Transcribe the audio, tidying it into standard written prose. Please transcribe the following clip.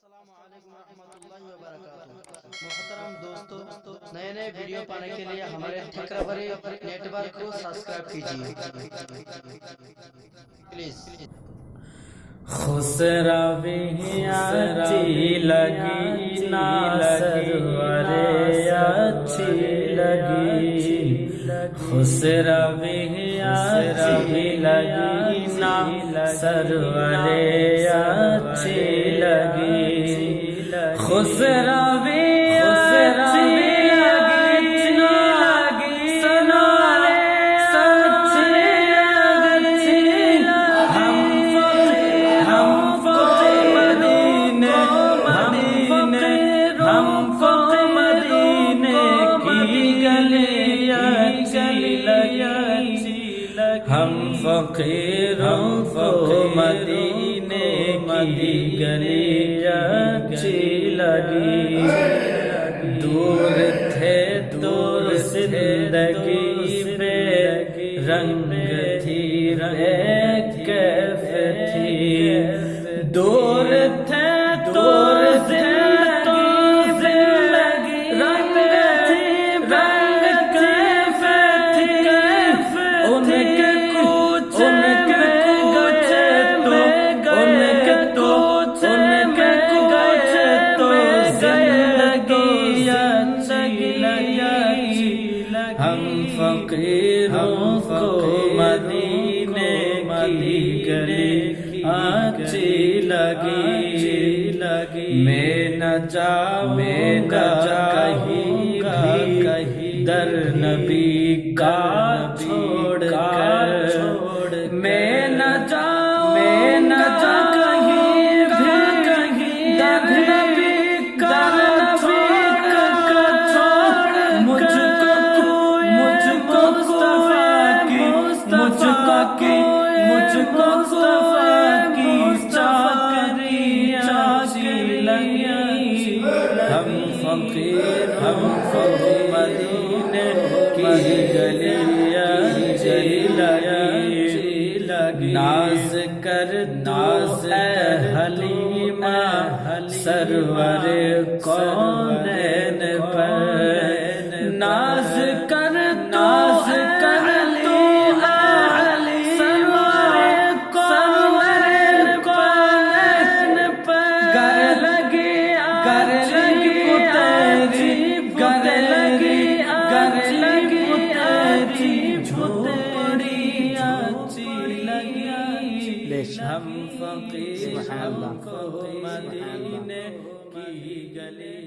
السلام علیکم ورحمۃ اللہ وبرکاتہ۔ محترم دوستو، نئے نئے ویڈیو پانے کے لیے ہمارے ٹھیکرابری نیٹ ورک کو سبسکرائب کیجیے پلیز۔ خسروی اچھی لگی نا سرورے اچھی لگی، خسروی اچھی لگی نا سرورے اچھی لگی، خسروی ہم فقیروں کو مدینے کی گلی اچھی لگی، دور تھے دور زندگی پہ رنگ تھی کیف تھی، دور تھے دور ہم فقیروں کو مدینے کی گلی اچھی لگی، میں نہ جاؤں گا کہیں در نبی کا چھوڑ کر، میں نہ جاؤں کہیں در نبی کا مجھ کو مصطفیٰ کی چاکری اچھی لگی، ہم فقیر مدینے کی گلی اچھی لگی، ناز کر ناز اے حلیمہ سرور کونین پر، ناز کر ہم فقیر کو مدینے کی گلی